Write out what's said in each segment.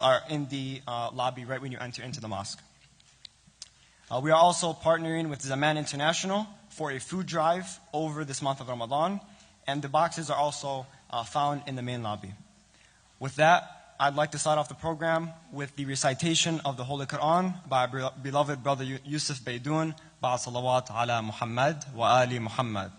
are in the lobby right when you enter into the mosque. We are also partnering with Zaman International for a food drive over this month of Ramadan, and the boxes are also found in the main lobby. With that, I'd like to start off the program with the recitation of the Holy Quran by our beloved brother Yusuf Baydoun, Ba salawat ala Muhammad wa ali Muhammad.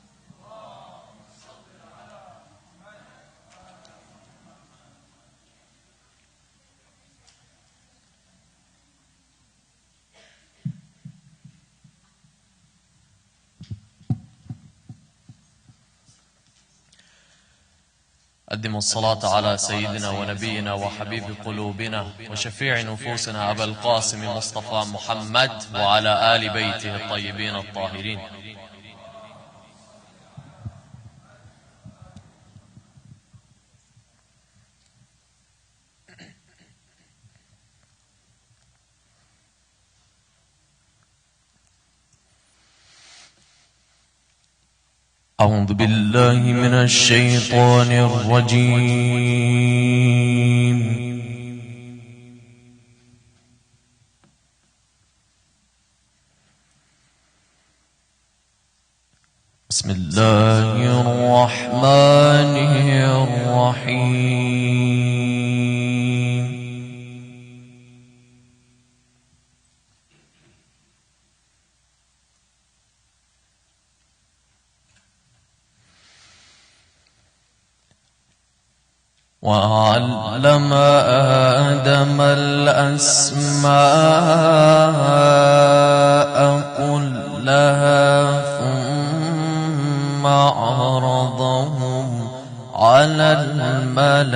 قدموا الصلاة على سيدنا ونبينا وحبيب قلوبنا وشفيع نفوسنا أبا القاسم مصطفى محمد وعلى آل بيته الطيبين الطاهرين. أعوذ بالله من الشيطان الرجيم. بسم الله الرحمن الرحيم. وعلم آدم الأسماء كلها ثم عرضهم على الملائكة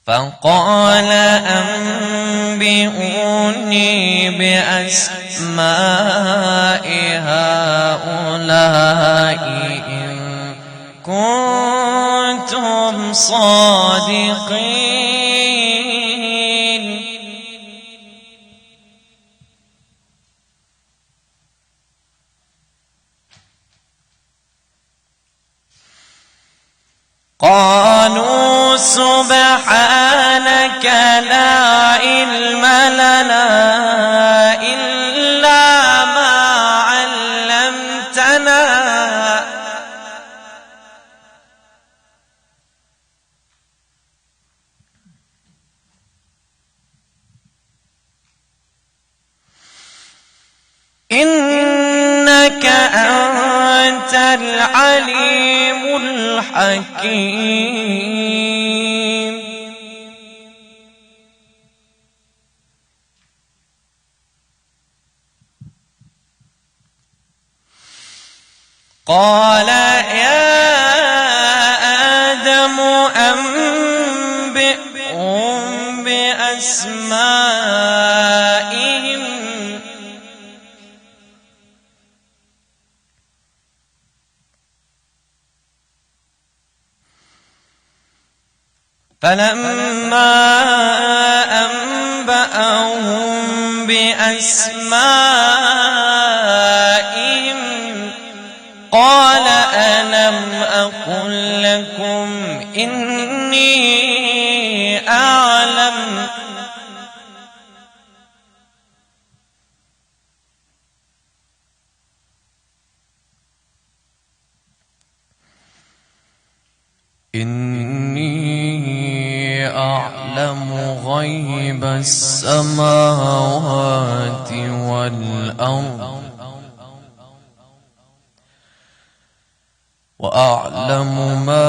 فقال أنبئوني بأسماء هؤلاء إن كنتم صادقين. قالوا سبحانك لا علم لنا إلا ما علمتنا إنك أنت العليم الحكيم. قال يا آدم أنبئهم بأسمائهم فلما أنبأهم بأسمائهم قال ألم أقل لكم إني أعلم غيب السماوات والأرض وأعلم ما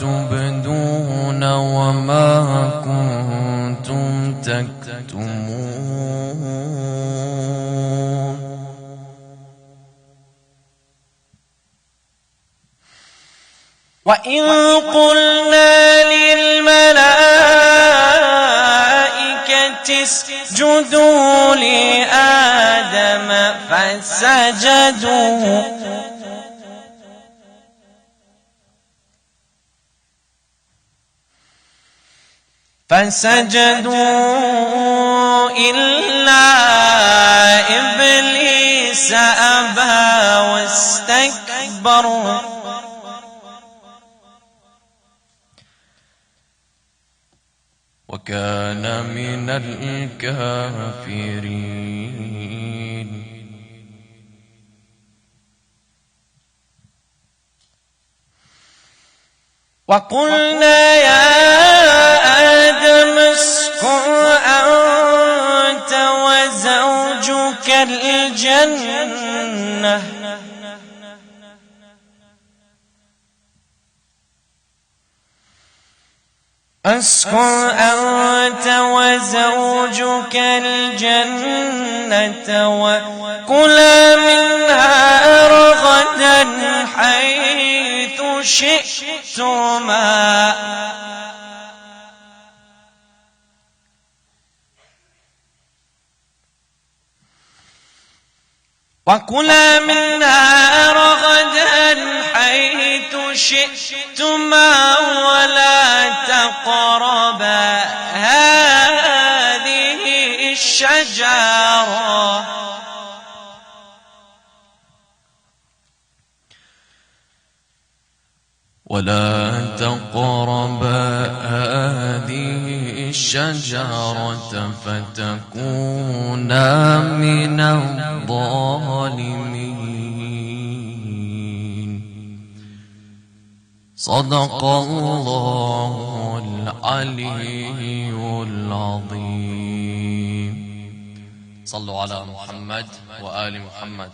تبدون وما كنتم تكتمون. وإن قلنا للملائكة اسجدوا لآدم فسجدوا إلا إبليس أبى واستكبر وكان من الكافرين. وقلنا يا آدم اسكن أنت وزوجك الجنة وكلا منها رغدا حيث شئتما ولا تقربا هذه الشجرة فتكونا من الظالمين. صدق الله العلي العظيم. صلوا على محمد وآل محمد.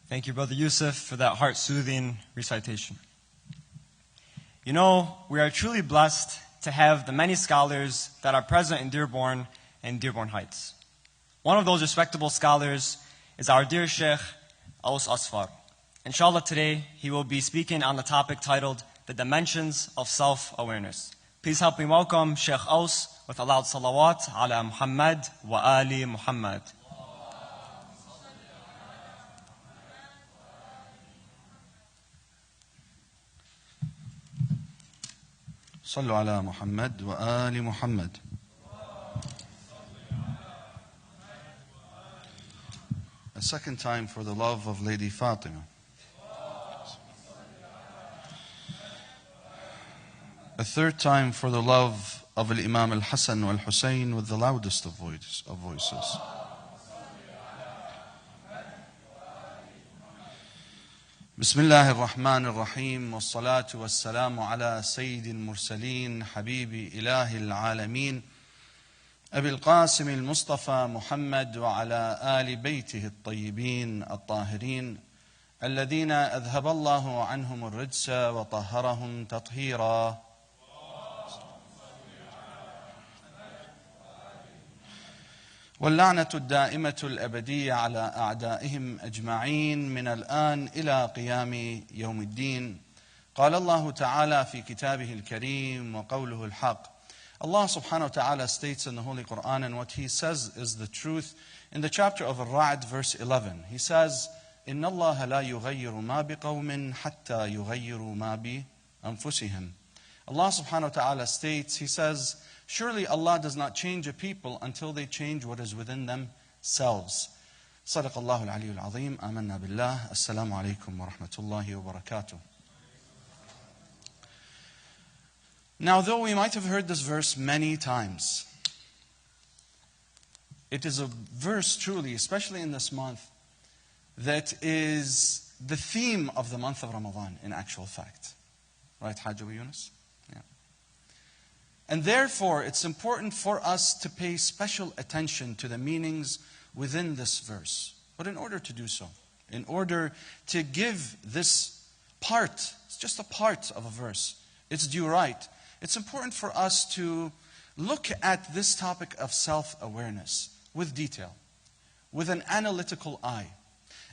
Thank you, Brother Yusuf, for that heart-soothing recitation. You know, we are truly blessed to have the many scholars that are present in Dearborn and Dearborn Heights. One of those respectable scholars is our dear Sheikh Aous Asfar. Inshallah, today he will be speaking on the topic titled The Dimensions of Self-Awareness. Please help me welcome Sheikh Aous with a loud salawat ala Muhammad wa ali Muhammad. صلوا على محمد وآل محمد. A second time for the love of Lady Fatima. A third time for the love of Imam al-Hassan wal-Hussein with the loudest of voices. بسم الله الرحمن الرحيم والصلاة والسلام على سيد المرسلين حبيب إله العالمين أبي القاسم المصطفى محمد وعلى آل بيته الطيبين الطاهرين الذين أذهب الله عنهم الرجس وطهرهم تطهيرا. واللعنة الدائمة الأبدية على أعدائهم أجمعين من الآن إلى قيام يوم الدين. قال الله تعالى في كتابه الكريم وقوله الحق. Allah subhanahu wa ta'ala states in the Holy Quran, and what He says is the truth. In the chapter of Al-Ra'd, verse 11, He says, إِنَّ اللَّهَ لَا يُغَيِّرُ مَا بِقَوْمٍ حَتَّى يُغَيِّرُوا مَا بِأَنفُسِهِمْ. Allah subhanahu wa ta'ala states, He says, surely Allah does not change a people until they change what is within themselves. صدق الله العلي العظيم. آمنا بالله. السلام عليكم ورحمة الله وبركاته. Now, though we might have heard this verse many times, it is a verse truly, especially in this month, that is the theme of the month of Ramadan in actual fact. Right, Hajj Abu Yunus? Yeah. And therefore, it's important for us to pay special attention to the meanings within this verse. But in order to do so, in order to give this part, it's just a part of a verse, its due right, it's important for us to look at this topic of self-awareness with detail. with an analytical eye.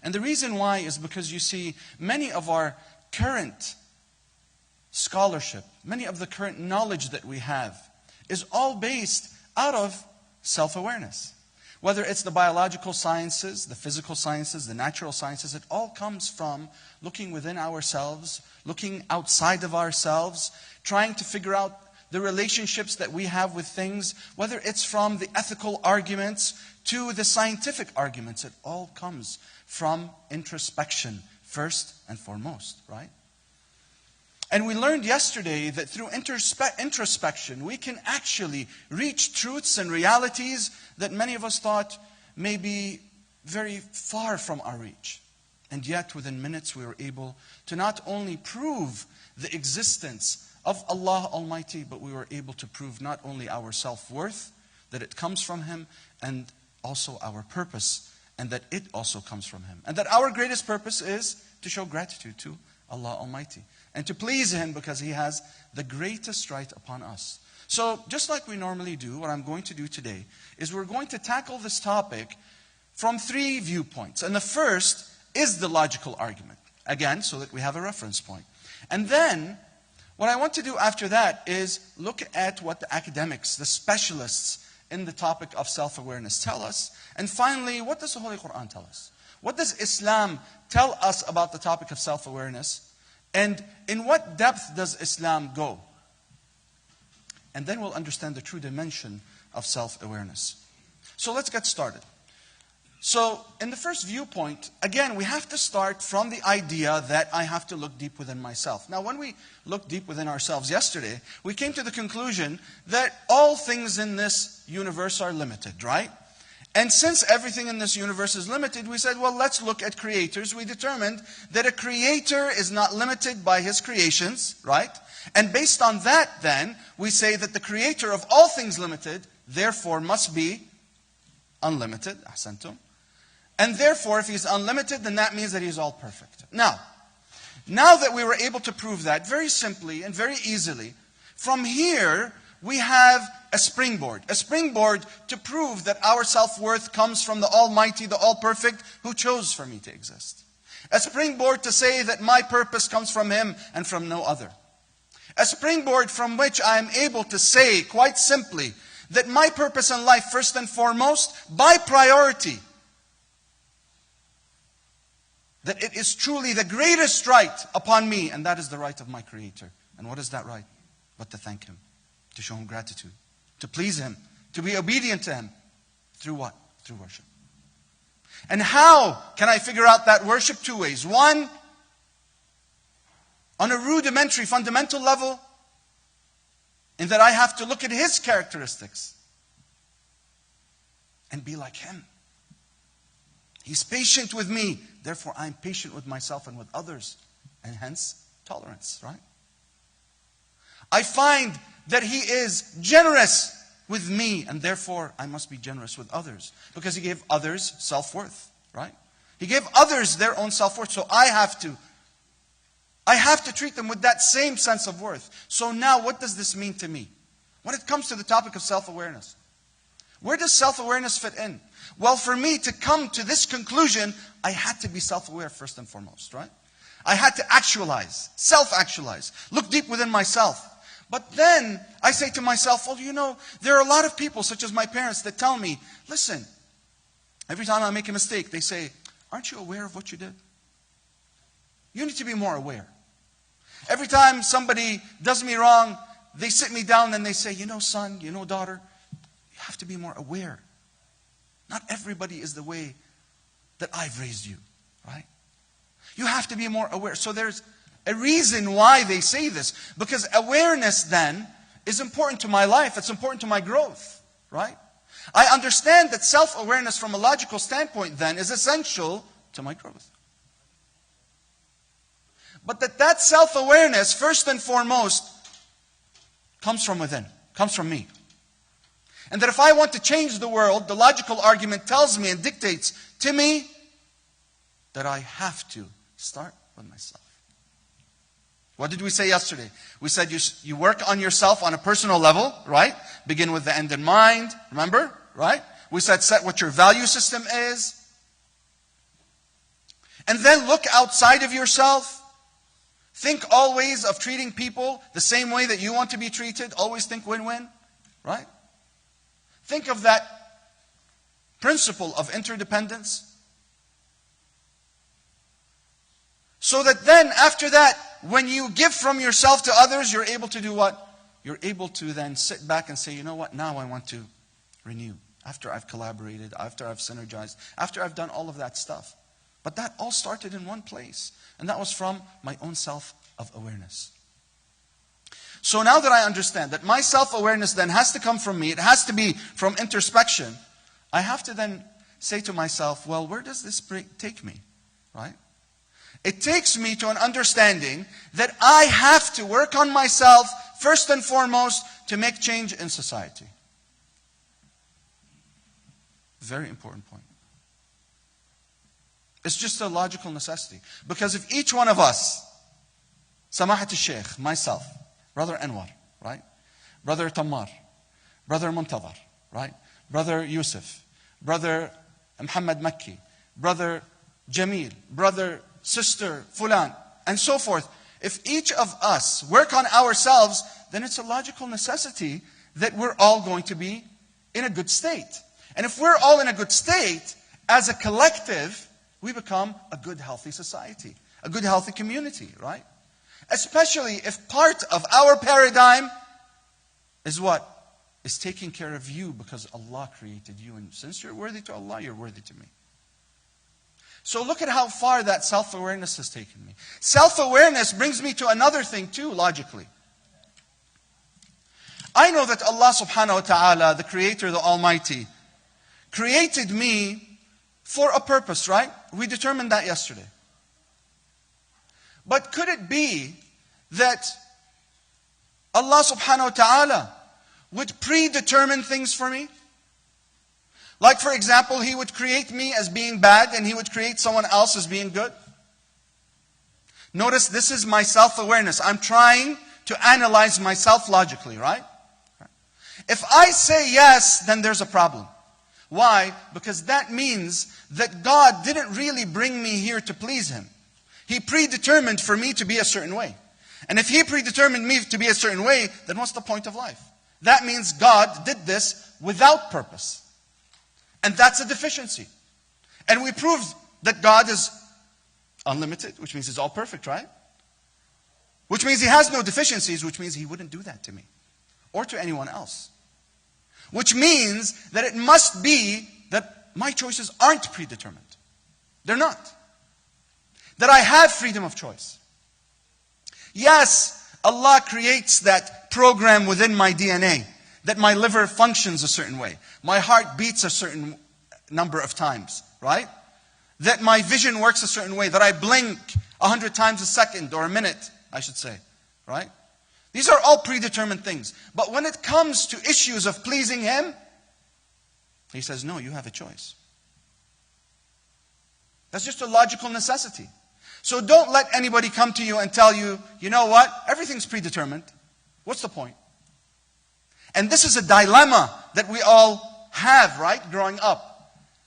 And the reason why is because you see, many of our current scholarship, many of the current knowledge that we have is all based out of self-awareness. Whether it's the biological sciences, the physical sciences, the natural sciences, it all comes from looking within ourselves, looking outside of ourselves, trying to figure out the relationships that we have with things, whether it's from the ethical arguments to the scientific arguments. It all comes from introspection, first and foremost, right? And we learned yesterday that through introspection, we can actually reach truths and realities that many of us thought may be very far from our reach. And yet, within minutes, we were able to not only prove the existence of Allah Almighty, but we were able to prove not only our self-worth, that it comes from Him, and also our purpose, and that it also comes from Him. And that our greatest purpose is to show gratitude to Allah Almighty, and to please Him because He has the greatest right upon us. So, just like we normally do, what I'm going to do today is we're going to tackle this topic from 3 viewpoints. And the first is the logical argument. Again, so that we have a reference point. And then, what I want to do after that is look at what the academics, the specialists in the topic of self-awareness tell us. And finally, what does the Holy Quran tell us? What does Islam tell us about the topic of self-awareness? And in what depth does Islam go? And then we'll understand the true dimension of self-awareness. So let's get started. So in the first viewpoint, again, we have to start from the idea that I have to look deep within myself. Now, when we looked deep within ourselves yesterday, we came to the conclusion that all things in this universe are limited, right? And since everything in this universe is limited, we said, well, let's look at creators. We determined that a creator is not limited by his creations, right? And based on that, then, we say that the creator of all things limited, therefore, must be unlimited. Ahsantum. And therefore, if he's unlimited, then that means that he's all perfect. Now that we were able to prove that very simply and very easily, from here, we have a springboard to prove that our self-worth comes from the Almighty, the All-Perfect, who chose for me to exist. A springboard to say that my purpose comes from Him and from no other. A springboard from which I am able to say, quite simply, that my purpose in life, first and foremost, by priority, that it is truly the greatest right upon me, and that is the right of my Creator. And what is that right? But to thank Him, to show Him gratitude, to please Him, to be obedient to Him. Through what? Through worship. And how can I figure out that worship? 2 ways. One, on a rudimentary, fundamental level, in that I have to look at His characteristics and be like Him. He's patient with me, therefore I'm patient with myself and with others, and hence tolerance, right? I find that He is generous with me, and therefore I must be generous with others, because He gave others self-worth, right? He gave others their own self-worth, so I have to treat them with that same sense of worth. So now, what does this mean to me? When it comes to the topic of self-awareness, where does self-awareness fit in? Well, for me to come to this conclusion, I had to be self-aware first and foremost, right? I had to actualize, self-actualize, look deep within myself. But then I say to myself, well, you know, there are a lot of people, such as my parents, that tell me, listen, every time I make a mistake, they say, aren't you aware of what you did? You need to be more aware. Every time somebody does me wrong, they sit me down and they say, you know, son, you know, daughter, you have to be more aware. Not everybody is the way that I've raised you, right? You have to be more aware. So there's a reason why they say this. Because awareness then is important to my life. It's important to my growth, right? I understand that self-awareness from a logical standpoint then is essential to my growth. But that self-awareness, first and foremost, comes from within, comes from me. And that if I want to change the world, the logical argument tells me and dictates to me that I have to start with myself. What did we say yesterday? We said you work on yourself on a personal level, right? Begin with the end in mind, remember? Right? We said set what your value system is. And then look outside of yourself. Think always of treating people the same way that you want to be treated. Always think win-win, right? Think of that principle of interdependence. So that then, after that, when you give from yourself to others, you're able to do what? You're able to then sit back and say, you know what, now I want to renew. After I've collaborated, after I've synergized, after I've done all of that stuff. But that all started in one place. And that was from my own self of awareness. So now that I understand that my self-awareness then has to come from me, it has to be from introspection, I have to then say to myself, well, where does this take me? Right? It takes me to an understanding that I have to work on myself first and foremost to make change in society. Very important point. It's just a logical necessity. Because if each one of us, Samahat al-Sheikh, myself, Brother Anwar, right? Brother Tammar, Brother Muntadhar, right? Brother Yusuf, Brother Muhammad Makki, Brother Jamil, Brother, Sister Fulan, and so forth. If each of us work on ourselves, then it's a logical necessity that we're all going to be in a good state. And if we're all in a good state, as a collective, we become a good, healthy society, a good, healthy community, right? Especially if part of our paradigm is what? Is taking care of you because Allah created you. And since you're worthy to Allah, you're worthy to me. So look at how far that self-awareness has taken me. Self-awareness brings me to another thing too, logically. I know that Allah subhanahu wa ta'ala, the Creator, the Almighty, created me for a purpose, right? We determined that yesterday. But could it be that Allah subhanahu wa ta'ala would predetermine things for me? Like, for example, He would create me as being bad and He would create someone else as being good. Notice this is my self-awareness. I'm trying to analyze myself logically, right? If I say yes, then there's a problem. Why? Because that means that God didn't really bring me here to please Him. He predetermined for me to be a certain way. And if He predetermined me to be a certain way, then what's the point of life? That means God did this without purpose. And that's a deficiency. And we proved that God is unlimited, which means He's all perfect, right? Which means He has no deficiencies, which means He wouldn't do that to me or to anyone else. Which means that it must be that my choices aren't predetermined. They're not. That I have freedom of choice. Yes, Allah creates that program within my DNA, that my liver functions a certain way, my heart beats a certain number of times, right? That my vision works a certain way, that I blink 100 times a second, or a minute, I should say, right? These are all predetermined things. But when it comes to issues of pleasing Him, He says, no, you have a choice. That's just a logical necessity. So don't let anybody come to you and tell you, you know what, everything's predetermined. What's the point? And this is a dilemma that we all have, right, growing up.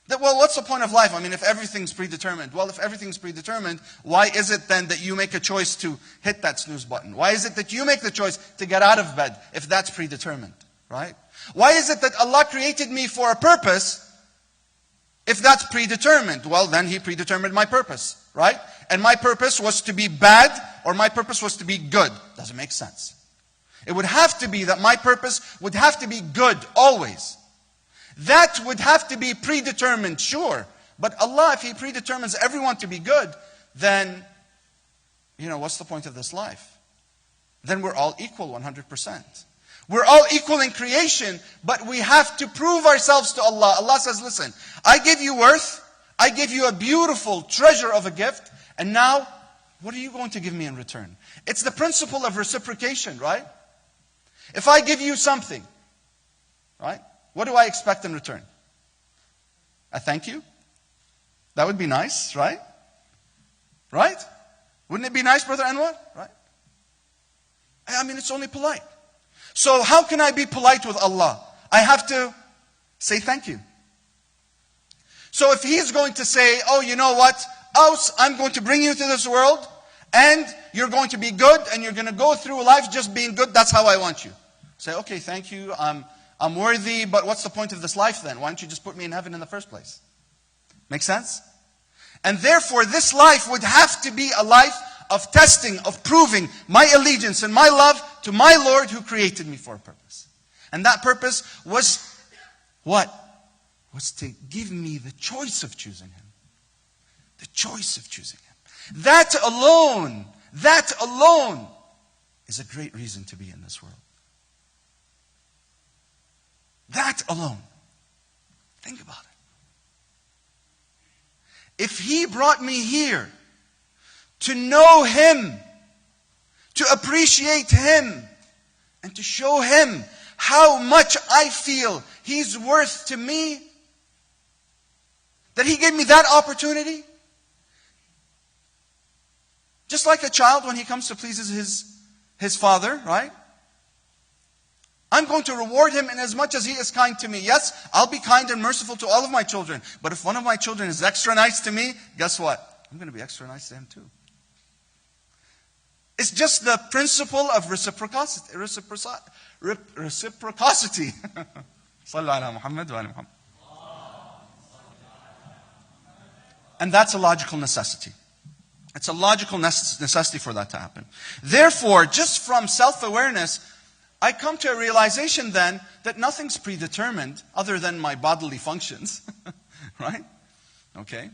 That, well, what's the point of life? I mean, if everything's predetermined. Well, if everything's predetermined, why is it then that you make a choice to hit that snooze button? Why is it that you make the choice to get out of bed if that's predetermined, right? Why is it that Allah created me for a purpose if that's predetermined? Well, then He predetermined my purpose, right? And my purpose was to be bad or my purpose was to be good. Doesn't make sense. It would have to be that my purpose would have to be good always. That would have to be predetermined, sure. But Allah, if He predetermines everyone to be good, then, what's the point of this life? Then we're all equal 100%. We're all equal in creation, but we have to prove ourselves to Allah. Allah says, listen, I give you worth, I give you a beautiful treasure of a gift, and now, what are you going to give me in return? It's the principle of reciprocation, right? If I give you something, right? What do I expect in return? A thank you? That would be nice, right? Right? Wouldn't it be nice, Brother Anwar? Right? I mean, it's only polite. So how can I be polite with Allah? I have to say thank you. So if he's going to say, oh, you know what, Aus, I'm going to bring you to this world, and you're going to be good, and you're going to go through life just being good, that's how I want you. Say, okay, thank you, I'm worthy, but what's the point of this life then? Why don't you just put me in heaven in the first place? Make sense? And therefore, this life would have to be a life of testing, of proving my allegiance and my love to my Lord who created me for a purpose. And that purpose was what? Was to give me the choice of choosing Him. The choice of choosing Him. That alone is a great reason to be in this world. That alone. Think about it. If He brought me here to know Him, to appreciate Him, and to show Him how much I feel He's worth to me, that He gave me that opportunity, just like a child when he comes to please his father, right? I'm going to reward him in as much as he is kind to me. Yes, I'll be kind and merciful to all of my children. But if one of my children is extra nice to me, guess what? I'm going to be extra nice to him too. It's just the principle of reciprocity. Reciprocity. And that's a logical necessity. It's a logical necessity for that to happen. Therefore, just from self-awareness, I come to a realization then that nothing's predetermined other than my bodily functions. Right? Okay?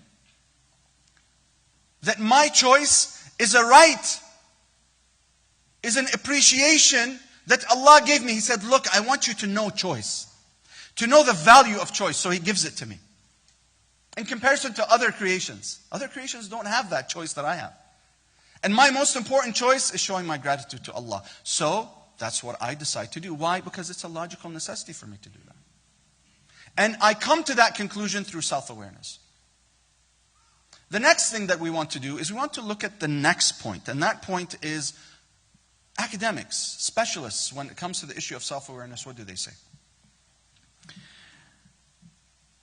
That my choice is a right, is an appreciation that Allah gave me. He said, look, I want you to know choice. To know the value of choice. So He gives it to me. In comparison to other creations. Other creations don't have that choice that I have. And my most important choice is showing my gratitude to Allah. So, that's what I decide to do. Why? Because it's a logical necessity for me to do that. And I come to that conclusion through self-awareness. The next thing that we want to do is we want to look at the next point. And that point is academics, specialists, when it comes to the issue of self-awareness, what do they say?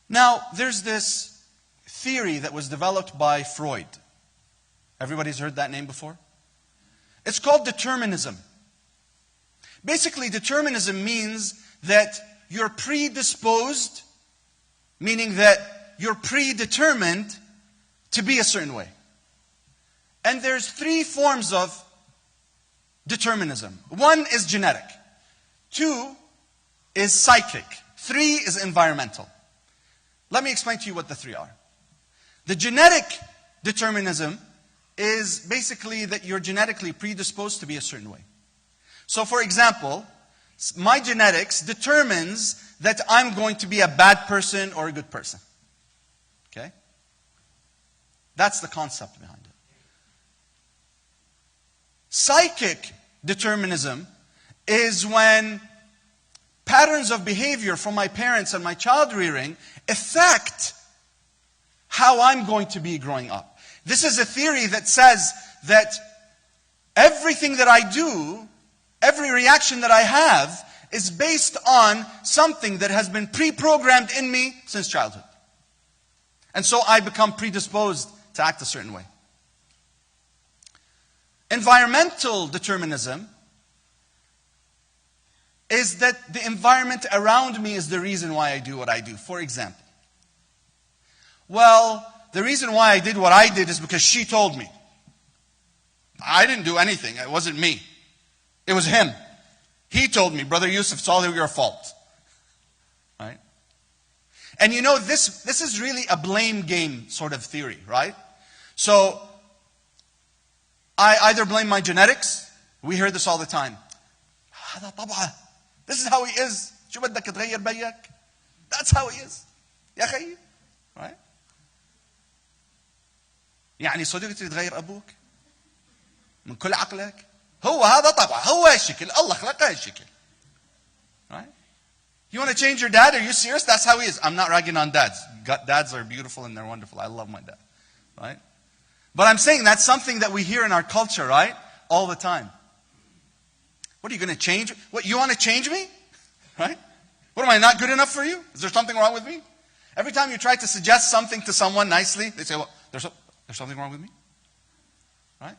Now, there's this theory that was developed by Freud. Everybody's heard that name before? It's called determinism. Basically, determinism means that you're predisposed, meaning that you're predetermined to be a certain way. And there's 3 forms of determinism. 1 is genetic. 2 is psychic. 3 is environmental. Let me explain to you what the 3 are. The genetic determinism is basically that you're genetically predisposed to be a certain way. So for example, my genetics determines that I'm going to be a bad person or a good person. Okay? That's the concept behind it. Psychic determinism is when patterns of behavior from my parents and my child rearing affect how I'm going to be growing up. This is a theory that says that everything that I do, every reaction that I have, is based on something that has been pre-programmed in me since childhood. And so I become predisposed to act a certain way. Environmental determinism is that the environment around me is the reason why I do what I do. For example, well, the reason why I did what I did is because she told me. I didn't do anything. It wasn't me. It was him. He told me, Brother Yusuf, it's all your fault. Right? And you know, this is really a blame game sort of theory, right? So, I either blame my genetics. We hear this all the time. This is how he is. That's how he is. Right? يعني صدقت تغير أبوك من كل عقلك هو هذا طبعه هو هالشكل الله خلقه هالشكل. Right? You want to change your dad? Are you serious? That's how he is. I'm not ragging on dads. Dads are beautiful and they're wonderful. I love my dad. Right? But I'm saying that's something that we hear in our culture, right? All the time. What are you going to change? What, you want to change me? Right? What, am I not good enough for you? Is there something wrong with me? Every time you try to suggest something to someone nicely, they say, well, there's something wrong with me. Right?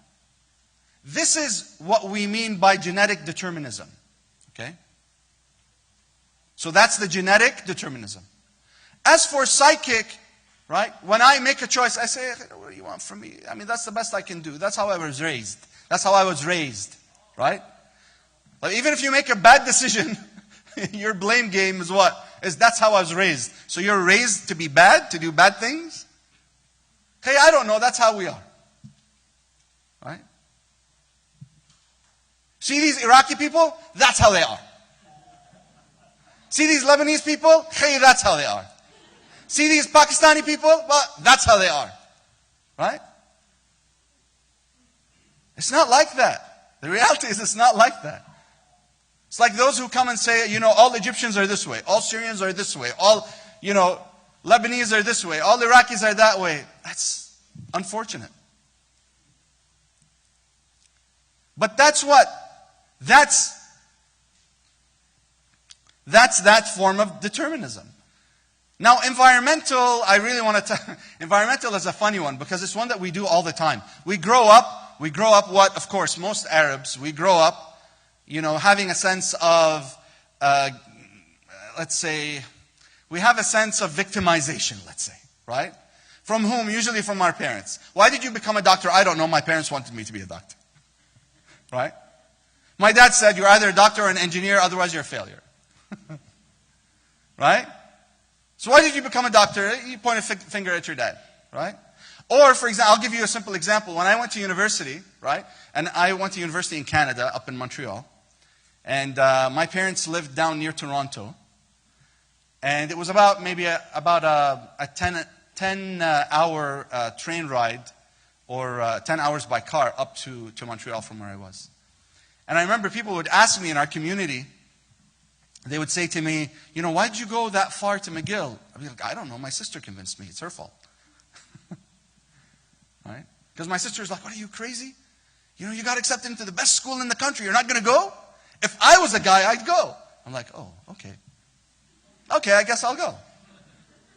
This is what we mean by genetic determinism. Okay? So that's the genetic determinism. As for psychic, right? When I make a choice, I say, what do you want from me? I mean, that's the best I can do. That's how I was raised. That's how I was raised. Right? Like, even if you make a bad decision, your blame game is what? That's how I was raised. So you're raised to be bad, to do bad things? Hey, I don't know. That's how we are. Right? See these Iraqi people? That's how they are. See these Lebanese people? Hey, that's how they are. See these Pakistani people? Well, that's how they are. Right? It's not like that. The reality is it's not like that. It's like those who come and say, all Egyptians are this way. All Syrians are this way. All, Lebanese are this way. All Iraqis are that way. That's unfortunate. But that's that form of determinism. Now, environmental, environmental is a funny one because it's one that we do all the time. We grow up what, of course, most Arabs, we grow up, having a sense of, let's say, we have a sense of victimization, let's say, right? From whom? Usually from our parents. Why did you become a doctor? I don't know. My parents wanted me to be a doctor. Right? My dad said, you're either a doctor or an engineer, otherwise you're a failure. Right? So why did you become a doctor? You point a finger at your dad. Right? Or, for example, I'll give you a simple example. When I went to university, right? And I went to university in Canada, up in Montreal. And my parents lived down near Toronto. And it was about maybe a 10-hour train ride or 10 hours by car up to Montreal from where I was. And I remember people would ask me in our community, they would say to me, why did you go that far to McGill? I'd be like, I don't know, my sister convinced me, it's her fault. Right? Because my sister's like, what, are you crazy? You got accepted into the best school in the country, you're not going to go? If I was a guy, I'd go. I'm like, oh, okay. Okay, I guess I'll go.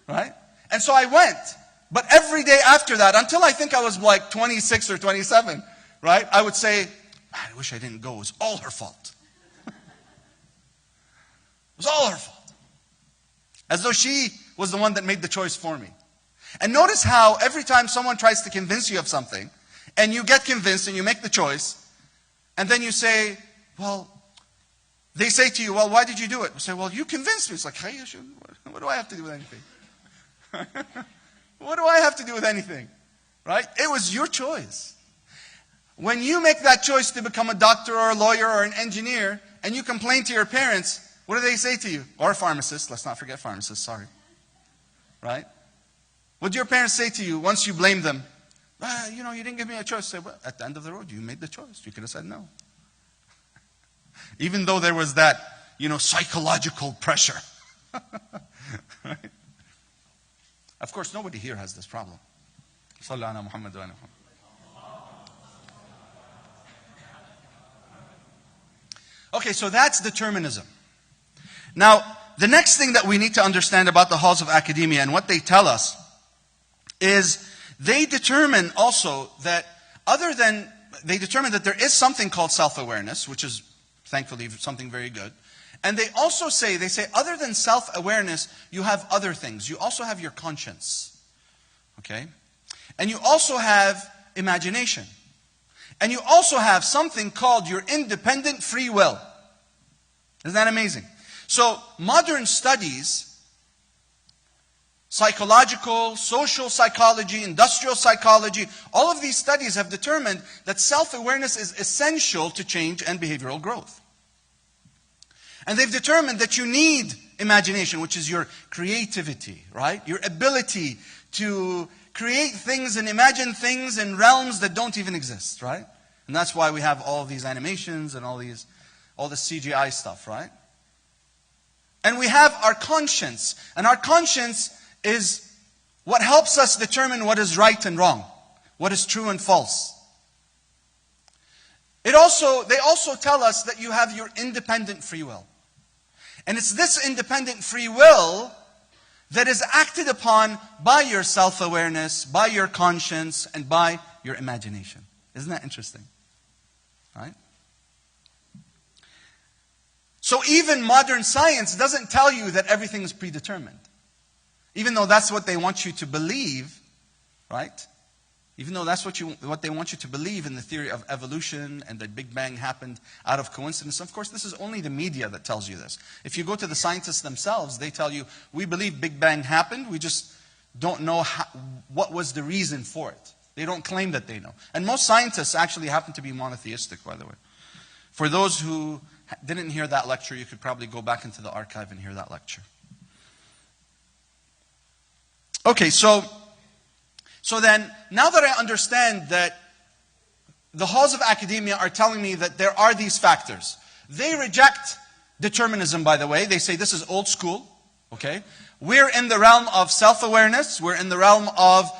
Right? And so I went. But every day after that, until I think I was like 26 or 27, right? I would say, I wish I didn't go. It was all her fault. It was all her fault. As though she was the one that made the choice for me. And notice how every time someone tries to convince you of something, and you get convinced and you make the choice, and then you say, well, they say to you, well, why did you do it? You say, well, you convinced me. It's like, hey, what do I have to do with anything? What do I have to do with anything? Right? It was your choice. When you make that choice to become a doctor or a lawyer or an engineer, and you complain to your parents, what do they say to you? Or a pharmacist. Let's not forget pharmacists, sorry. Right? What do your parents say to you once you blame them? You didn't give me a choice. Say, well, at the end of the road, you made the choice. You could have said no. Even though there was that, psychological pressure. Right? Of course, nobody here has this problem. Sallu ala Muhammad wa ala Muhammad. Okay, so that's determinism. Now, the next thing that we need to understand about the halls of academia and what they tell us is they determine also that they determine that there is something called self-awareness, which is thankfully something very good. And they also say, other than self-awareness, you have other things. You also have your conscience. Okay? And you also have imagination. And you also have something called your independent free will. Isn't that amazing? So, modern studies, psychological, social psychology, industrial psychology, all of these studies have determined that self-awareness is essential to change and behavioral growth. And they've determined that you need imagination, which is your creativity, right? Your ability to create things and imagine things in realms that don't even exist, right? And that's why we have all of these animations and all the CGI stuff, right? And we have our conscience. And our conscience is what helps us determine what is right and wrong, what is true and false. They also tell us that you have your independent free will. And it's this independent free will that is acted upon by your self-awareness, by your conscience, and by your imagination. Isn't that interesting? Right? So even modern science doesn't tell you that everything is predetermined. Even though that's what they want you to believe, right? Even though that's what they want you to believe in the theory of evolution and that Big Bang happened out of coincidence. Of course, this is only the media that tells you this. If you go to the scientists themselves, they tell you, we believe Big Bang happened, we just don't know what was the reason for it. They don't claim that they know. And most scientists actually happen to be monotheistic, by the way. For those who didn't hear that lecture, you could probably go back into the archive and hear that lecture. Okay, so then, now that I understand that the halls of academia are telling me that there are these factors. They reject determinism, by the way. They say this is old school. Okay? We're in the realm of self-awareness. We're in the realm of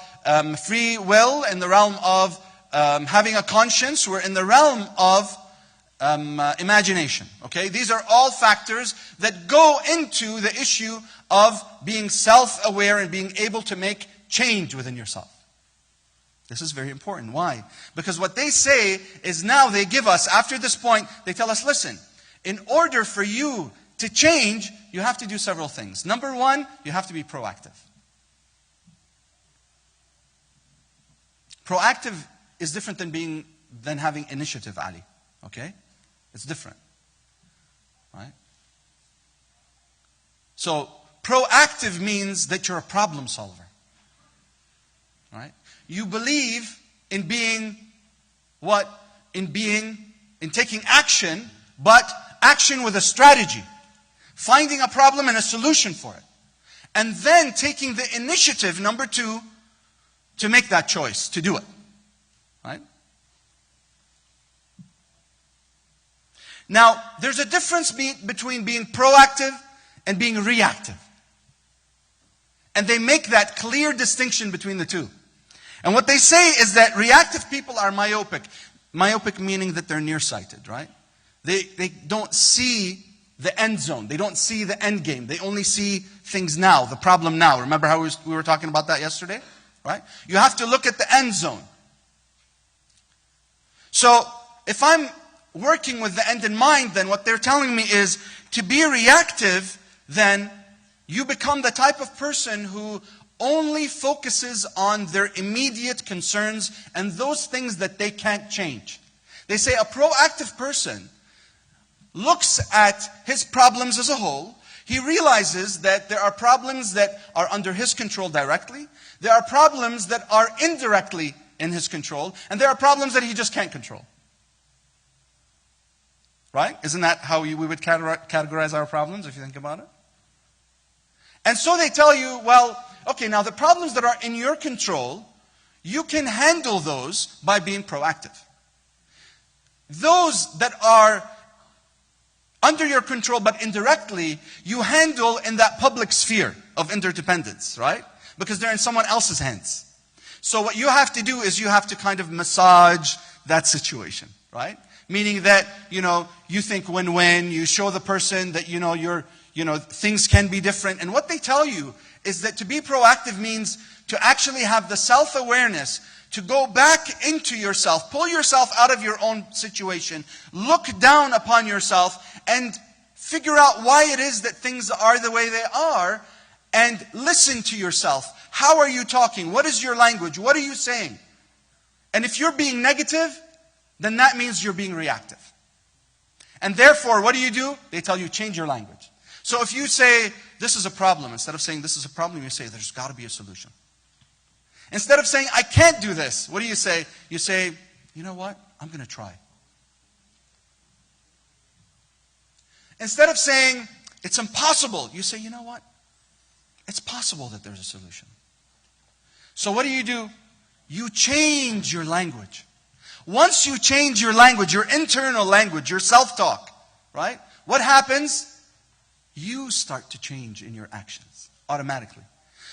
free will, in the realm of having a conscience. We're in the realm of imagination. Okay? These are all factors that go into the issue of being self-aware and being able to make change within yourself. This is very important. Why? Because what they say is now they give us, after this point, they tell us, listen, in order for you to change, you have to do several things. Number one, you have to be proactive. Proactive is different than having initiative, Ali. Okay? It's different. Right? So, proactive means that you're a problem solver. Right? You believe in being what? In taking action, but action with a strategy. Finding a problem and a solution for it. And then taking the initiative, number two, to make that choice, to do it. Right? Now, there's a difference between being proactive and being reactive. And they make that clear distinction between the two. And what they say is that reactive people are myopic. Myopic meaning that they're nearsighted, right? They don't see the end zone. They don't see the end game. They only see things now, the problem now. Remember how we were talking about that yesterday? Right? You have to look at the end zone. So, if I'm working with the end in mind, then what they're telling me is to be reactive, then you become the type of person who only focuses on their immediate concerns and those things that they can't change. They say a proactive person looks at his problems as a whole. He realizes that there are problems that are under his control directly. There are problems that are indirectly in his control. And there are problems that he just can't control. Right? Isn't that how we would categorize our problems, if you think about it? And so they tell you, well, okay, now the problems that are in your control, you can handle those by being proactive. Those that are under your control but indirectly, you handle in that public sphere of interdependence, right? Because they're in someone else's hands. So what you have to do is you have to kind of massage that situation, right? Meaning that, you think win-win, you show the person that, things can be different. And what they tell you is that to be proactive means to actually have the self-awareness, to go back into yourself, pull yourself out of your own situation, look down upon yourself, and figure out why it is that things are the way they are, and listen to yourself. How are you talking? What is your language? What are you saying? And if you're being negative, then that means you're being reactive. And therefore, what do? They tell you, change your language. So if you say, this is a problem, instead of saying this is a problem, you say, there's got to be a solution. Instead of saying, I can't do this, what do you say? You say, you know what? I'm going to try. Instead of saying, it's impossible, you say, you know what? It's possible that there's a solution. So what do? You change your language. Once you change your language, your internal language, your self-talk, right? What happens? You start to change in your actions automatically.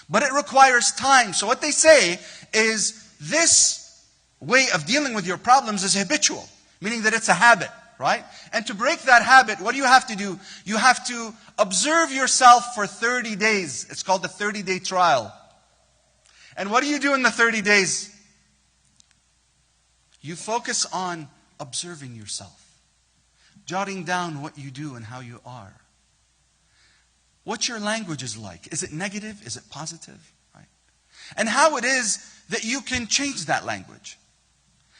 But it requires time. So what they say is this way of dealing with your problems is habitual, meaning that it's a habit. right? And to break that habit, what do you have to do? You have to observe yourself for 30 days. It's called the 30-day trial. And what do you do in the 30 days? You focus on observing yourself, jotting down what you do and how you are. What your language is like. Is it negative? Is it positive? Right? And how it is that you can change that language.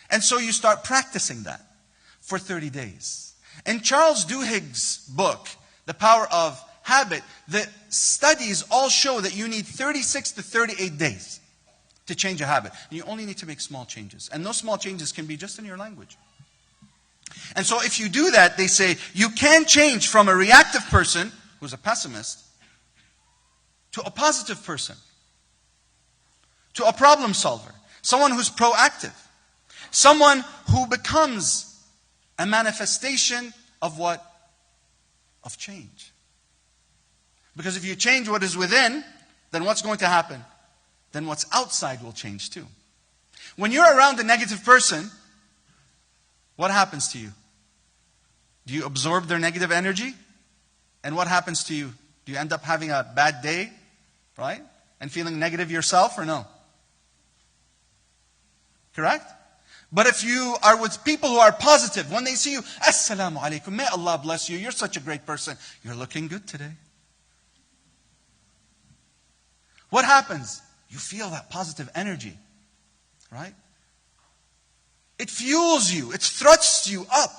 And so you start practicing that for 30 days. In Charles Duhigg's book, The Power of Habit, the studies all show that you need 36 to 38 days to change a habit. And you only need to make small changes. And those small changes can be just in your language. And so if you do that, they say, you can change from a reactive person who's a pessimist to a positive person, to a problem solver, someone who's proactive, someone who becomes a manifestation of what? Of change. Because if you change what is within, then what's going to happen? Then what's outside will change too. When you're around a negative person, what happens to you? Do you absorb their negative energy? And what happens to you? Do you end up having a bad day, right? And feeling negative yourself or no? Correct? But if you are with people who are positive, when they see you, Assalamu alaikum, may Allah bless you, you're such a great person. You're looking good today. What happens? You feel that positive energy, right? It fuels you. It thrusts you up,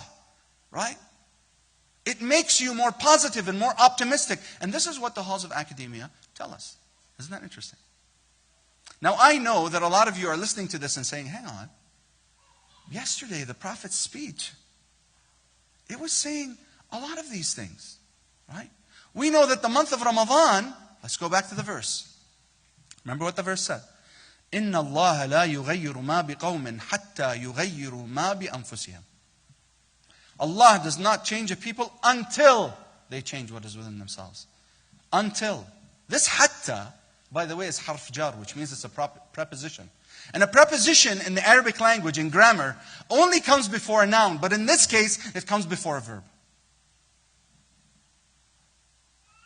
right? It makes you more positive and more optimistic. And this is what the halls of academia tell us. Isn't that interesting? Now, I know that a lot of you are listening to this and saying, hang on. Yesterday, the Prophet's speech, it was saying a lot of these things, right? We know that the month of Ramadan, let's go back to the verse. Remember what the verse said? إِنَّ اللَّهَ لَا يُغَيِّرُ مَا بِقَوْمٍ حَتَّى يُغَيِّرُوا مَا بِأَنفُسِهِمْ. Allah does not change a people until they change what is within themselves. Until. This hatta, by the way, is harf jar, which means it's a preposition. And a preposition in the Arabic language, in grammar, only comes before a noun. But in this case, it comes before a verb.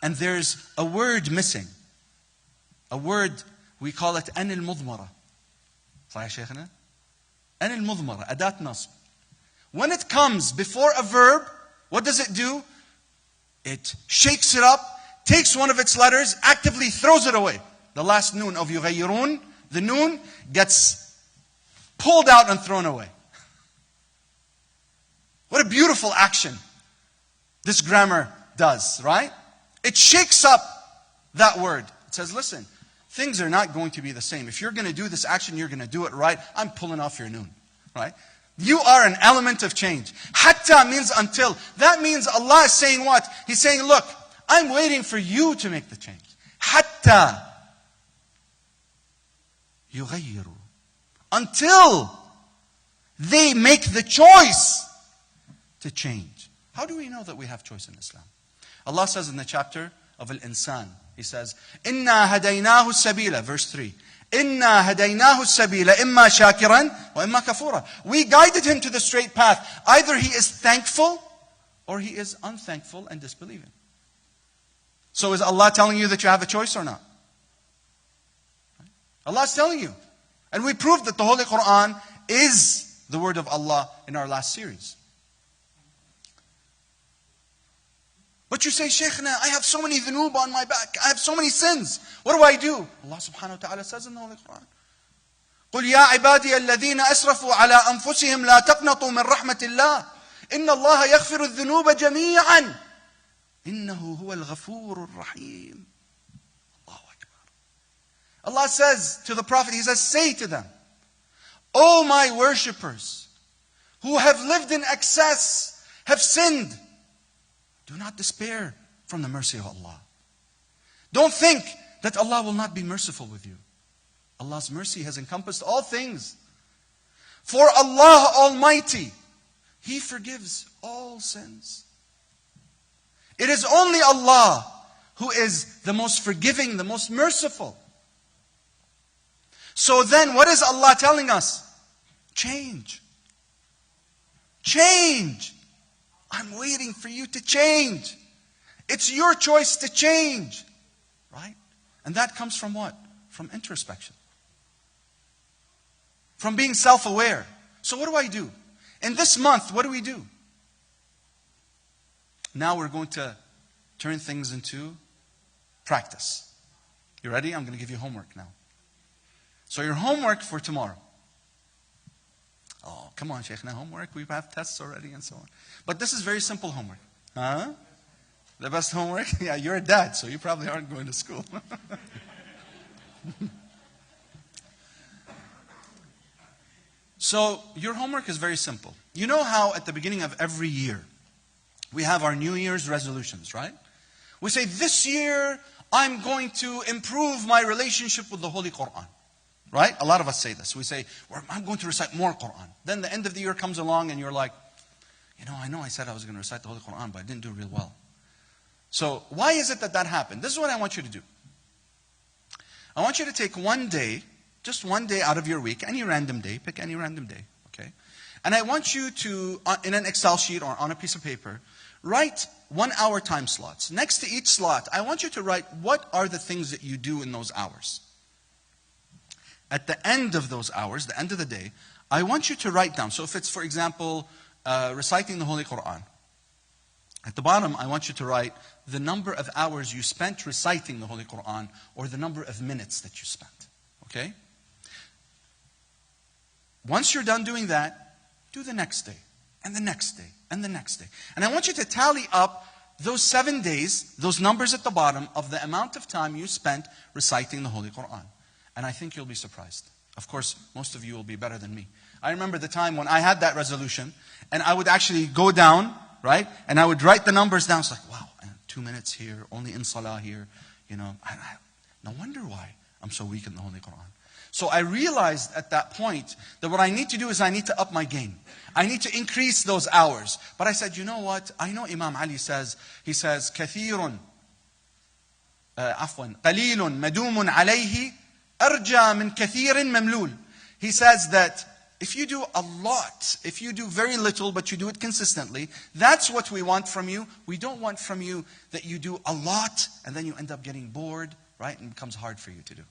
And there's a word missing. A word, we call it أن المضمرة. صحيح شيخنا? أن المضمرة, أداة نصب. When it comes before a verb, what does it do? It shakes it up, takes one of its letters, actively throws it away. The last noon of يغيرون, the noon gets pulled out and thrown away. What a beautiful action this grammar does, right? It shakes up that word. It says, listen, things are not going to be the same. If you're going to do this action, you're going to do it right. I'm pulling off your noon, right? You are an element of change. Hatta means until. That means Allah is saying what? He's saying, look, I'm waiting for you to make the change. Hatta yughayyiru. Until they make the choice to change. How do we know that we have choice in Islam? Allah says in the chapter of Al-Insan, He says, إِنَّا هَدَيْنَاهُ السَّبِيلَ, verse 3. إِنَّا هَدَيْنَاهُ السَّبِيلَ إِمَّا شَاكِرًا وَإِمَّا كَفُورًا. We guided him to the straight path. Either he is thankful or he is unthankful and disbelieving. So is Allah telling you that you have a choice or not? Allah is telling you. And we proved that the Holy Quran is the word of Allah in our last series. But you say, Shaykhna, I have so many dhunub on my back. I have so many sins. What do I do? Allah subhanahu wa ta'ala says in the Holy Quran, قُلْ يَا عِبَادِيَ الَّذِينَ أَسْرَفُوا عَلَىٰ أَنفُسِهِمْ لَا تَقْنَطُوا مِنْ رَحْمَةِ اللَّهِ إِنَّ اللَّهَ يَغْفِرُ الذُّنُوبَ جَمِيعًا إِنَّهُ هُوَ الْغَفُورُ الرَّحِيمُ. Allahu Akbar. Allah says to the Prophet, He says, say to them, O my worshippers, who have lived in excess, have sinned, do not despair from the mercy of Allah. Don't think that Allah will not be merciful with you. Allah's mercy has encompassed all things. For Allah Almighty, He forgives all sins. It is only Allah who is the most forgiving, the most merciful. So then, what is Allah telling us? Change. Change. I'm waiting for you to change. It's your choice to change. Right? And that comes from what? From introspection. From being self-aware. So what do? In this month, what do we do? Now we're going to turn things into practice. You ready? I'm going to give you homework now. So your homework for tomorrow. Oh, come on, Sheikh. Now homework. We have tests already and so on. But this is very simple homework. Huh? The best homework? Yeah, you're a dad, so you probably aren't going to school. So your homework is very simple. You know how at the beginning of every year, we have our New Year's resolutions, right? We say, this year, I'm going to improve my relationship with the Holy Quran. Right? A lot of us say this. We say, well, I'm going to recite more Quran. Then the end of the year comes along and you're like, I know I said I was going to recite the Holy Quran, but I didn't do real well. So why is it that happened? This is what I want you to do. I want you to take one day, just one day out of your week, any random day, pick any random day, okay? And I want you to, in an Excel sheet or on a piece of paper, write 1 hour time slots. Next to each slot, I want you to write what are the things that you do in those hours. At the end of those hours, the end of the day, I want you to write down. So if it's, for example, reciting the Holy Quran, at the bottom, I want you to write the number of hours you spent reciting the Holy Quran or the number of minutes that you spent. Okay? Once you're done doing that, do the next day, and the next day, and the next day. And I want you to tally up those 7 days, those numbers at the bottom of the amount of time you spent reciting the Holy Quran. And I think you'll be surprised. Of course, most of you will be better than me. I remember the time when I had that resolution, and I would actually go down, right? And I would write the numbers down. It's like, wow, 2 minutes here, only in salah here. No wonder why I'm so weak in the Holy Quran. So I realized at that point that what I need to do is I need to up my game. I need to increase those hours. But I said, you know what? I know Imam Ali says, he says, كثير عفوا قليل مدوم عليه أرجى من كثير مملول. He says that if you do a lot, if you do very little but you do it consistently, that's what we want from you. We don't want from you that you do a lot and then you end up getting bored, right? And it becomes hard for you to do.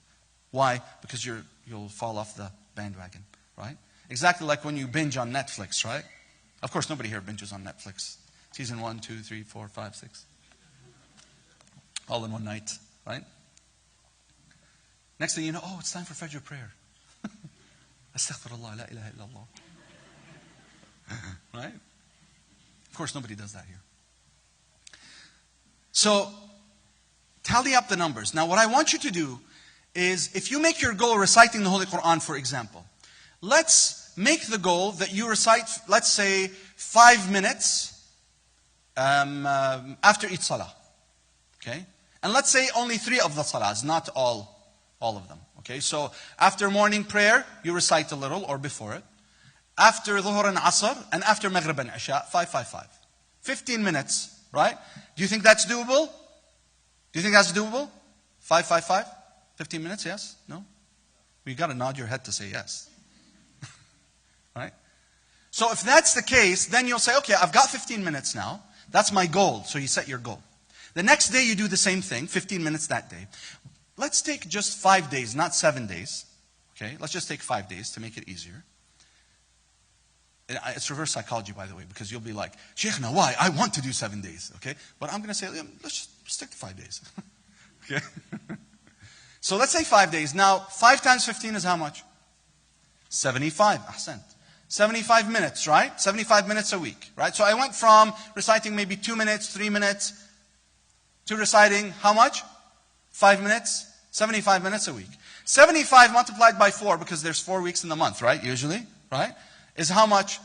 Why? Because you'll fall off the bandwagon, right? Exactly like when you binge on Netflix, right? Of course, nobody here binges on Netflix. Season 1, 2, 3, 4, 5, 6. All in one night, right? Next thing you know, oh, it's time for Fajr prayer. Astaghfirullah, la ilaha illallah. Right? Of course, nobody does that here. So, tally up the numbers. Now, what I want you to do is, if you make your goal reciting the Holy Quran, for example, let's make the goal that you recite, let's say, 5 minutes after each salah. Okay? And let's say only 3 of the salahs, not all of them. Okay? So, after morning prayer, you recite a little, or before it. After Dhuhr and Asr, and after Maghrib and Isha, 5. 15 minutes, right? Do you think that's doable? Do you think that's doable? 5. 15 minutes, yes? No? You got to nod your head to say yes. Right? So if that's the case, then you'll say, okay, I've got 15 minutes now. That's my goal. So you set your goal. The next day you do the same thing, 15 minutes that day. Let's take just 5 days, not 7 days. Okay? Let's just take 5 days to make it easier. It's reverse psychology, by the way, because you'll be like, Sheikh, now why? I want to do 7 days. Okay? But I'm going to say, let's just stick to 5 days. Okay? So let's say 5 days. Now, 5 times 15 is how much? 75. Ahsant. 75 minutes, right? 75 minutes a week, right? So I went from reciting maybe 2 minutes, 3 minutes, to reciting how much? 5 minutes? 75 minutes a week. 75 multiplied by 4, because there's 4 weeks in the month, right? Usually, right? Is how much?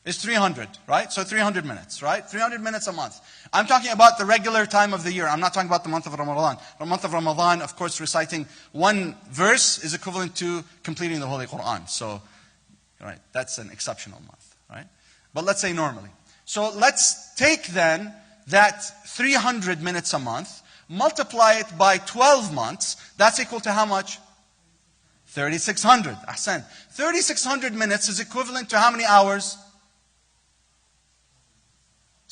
Is 300, right? So 300 minutes, right? 300 minutes a month. I'm talking about the regular time of the year. I'm not talking about the month of Ramadan. The month of Ramadan, of course, reciting 1 verse is equivalent to completing the Holy Quran. So, right, that's an exceptional month, right? But let's say normally. So let's take then that 300 minutes a month, multiply it by 12 months. That's equal to how much? 3,600. Ahsan. 3,600 minutes is equivalent to how many hours?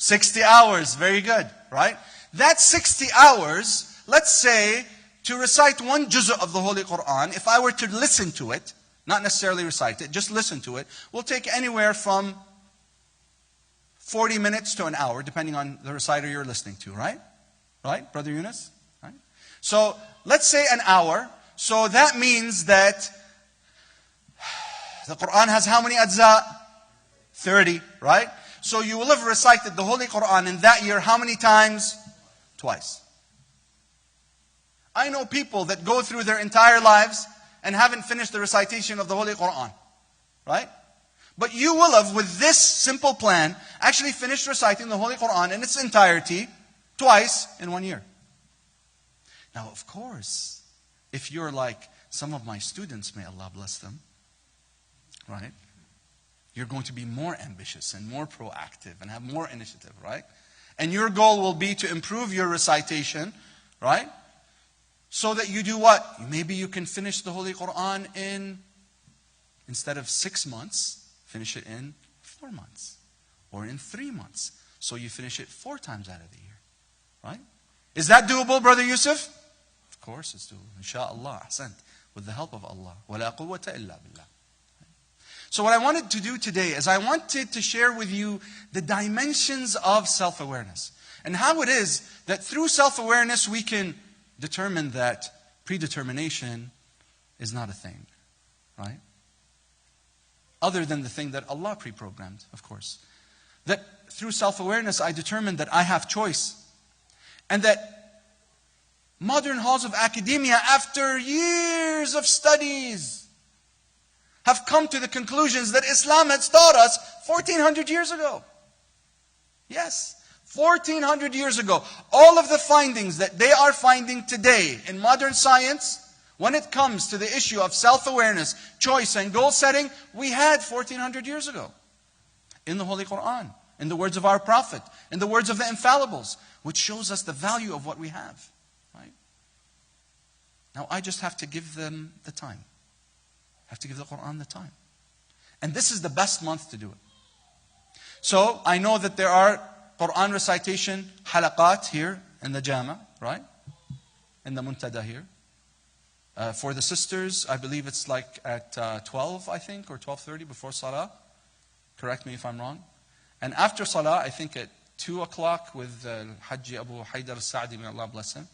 60 hours, very good, right? That 60 hours, let's say, to recite one juz' of the Holy Quran, if I were to listen to it, not necessarily recite it, just listen to it, will take anywhere from 40 minutes to an hour, depending on the reciter you're listening to, right? Right, Brother Yunus? Right? So, let's say an hour. So that means that the Quran has how many ajza? 30, right? So you will have recited the Holy Quran in that year how many times? Twice. I know people that go through their entire lives and haven't finished the recitation of the Holy Quran. Right? But you will have, with this simple plan, actually finished reciting the Holy Quran in its entirety twice in 1 year. Now, of course, if you're like some of my students, may Allah bless them, right? You're going to be more ambitious and more proactive and have more initiative, right? And your goal will be to improve your recitation, right? So that you do what? Maybe you can finish the Holy Quran instead of 6 months, finish it in 4 months. Or in 3 months. So you finish it 4 times out of the year. Right? Is that doable, Brother Yusuf? Of course it's doable. Insha'Allah, ahsant. With the help of Allah. وَلَا قُوَّةَ إِلَّا بِاللَّهِ. So what I wanted to do today is I wanted to share with you the dimensions of self-awareness. And how it is that through self-awareness we can determine that predetermination is not a thing. Right? Other than the thing that Allah pre-programmed, of course. That through self-awareness I determined that I have choice. And that modern halls of academia, after years of studies, have come to the conclusions that Islam has taught us 1400 years ago. Yes, 1400 years ago. All of the findings that they are finding today in modern science, when it comes to the issue of self-awareness, choice and goal setting, we had 1400 years ago. In the Holy Quran, in the words of our Prophet, in the words of the infallibles, which shows us the value of what we have. Right? Now I just have to give them the time. I have to give the Quran the time. And this is the best month to do it. So I know that there are Quran recitation halaqat here in the Jama, right? In the Muntada here. For the sisters, I believe it's like at 12, I think, or 12:30 before Salah. Correct me if I'm wrong. And after Salah, I think at 2 o'clock with Hajji Abu Haydar Sa'di, may Allah bless him.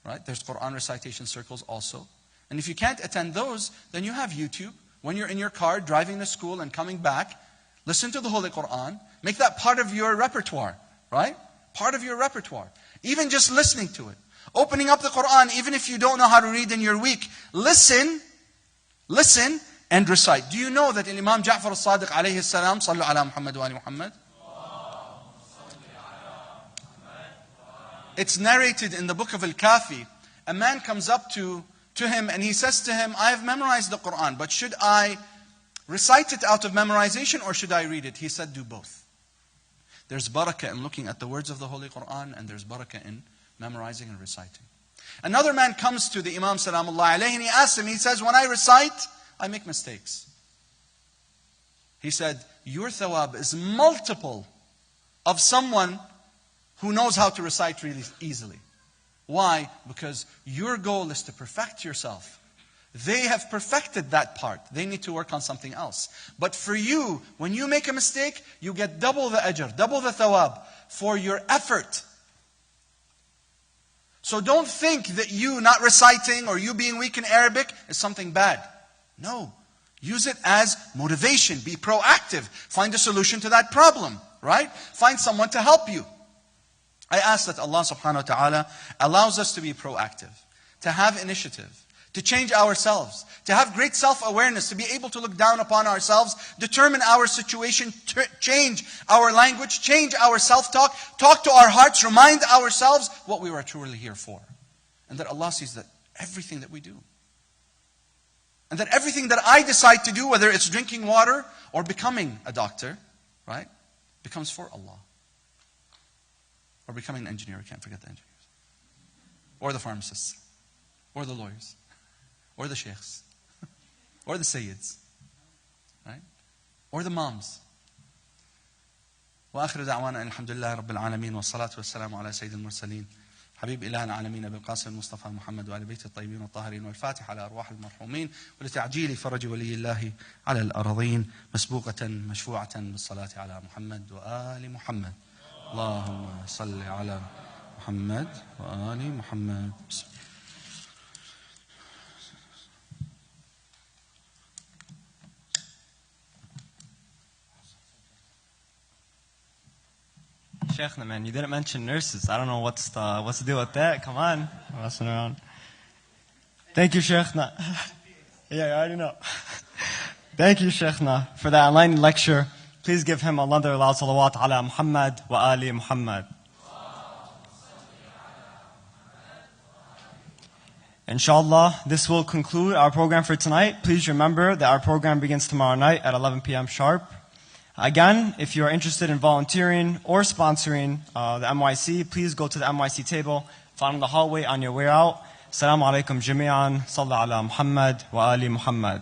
Right? There's Quran recitation circles also. And if you can't attend those, then you have YouTube. When you're in your car, driving to school and coming back, listen to the Holy Quran. Make that part of your repertoire. Right? Part of your repertoire. Even just listening to it. Opening up the Quran, even if you don't know how to read and you're weak. Listen, and recite. Do you know that Imam Ja'far al-Sadiq alayhi salam, sallu ala Muhammad wa ali Muhammad? It's narrated in the book of Al-Kafi. A man comes up to him and he says to him, I have memorized the Quran, but should I recite it out of memorization or should I read it? He said, do both. There's barakah in looking at the words of the Holy Quran and there's barakah in memorizing and reciting. Another man comes to the Imam Salamullah alayhi and he asks him, he says, when I recite, I make mistakes. He said, your thawab is multiple of someone who knows how to recite really easily. Why? Because your goal is to perfect yourself. They have perfected that part. They need to work on something else. But for you, when you make a mistake, you get double the ajr, double the thawab for your effort. So don't think that you not reciting or you being weak in Arabic is something bad. No. Use it as motivation. Be proactive. Find a solution to that problem. Right? Find someone to help you. I ask that Allah subhanahu wa ta'ala allows us to be proactive, to have initiative, to change ourselves, to have great self-awareness, to be able to look down upon ourselves, determine our situation, change our language, change our self-talk, talk to our hearts, remind ourselves what we were truly here for. And that Allah sees that everything that we do. And that everything that I decide to do, whether it's drinking water or becoming a doctor, right, becomes for Allah. Or becoming an engineer, we can't forget the engineers. Or the pharmacists. Or the lawyers. Or the sheikhs. Or the sayyids. Right? Or the moms. وآخر دعوانا الحمد لله رب العالمين والصلاة والسلام على سيد المرسلين حبيب إله العالمين أبي القاسم المصطفى محمد وآل بيت الطيبين الطاهرين والفاتح على أرواح المرحومين ولتعجيل فرج ولي الله على الأراضين مسبوقة مشفوعة بالصلاة على محمد وآل محمد. اللهم صل على محمد وآل محمد. بسم الله. Sheikhna, man, you didn't mention nurses. I don't know what's the deal with that. Come on, I'm messing around. Thank you, Sheikhna. Yeah, I already know. Thank you, Sheikhna, for that online lecture. Please give him another loud salawat ala Muhammad wa ali Muhammad. Inshallah, this will conclude our program for tonight. Please remember that our program begins tomorrow night at 11 p.m. sharp. Again, if you are interested in volunteering or sponsoring the MYC, please go to the MYC table, found in the hallway on your way out. Assalamu alaikum jami'an, salli ala Muhammad wa ali Muhammad.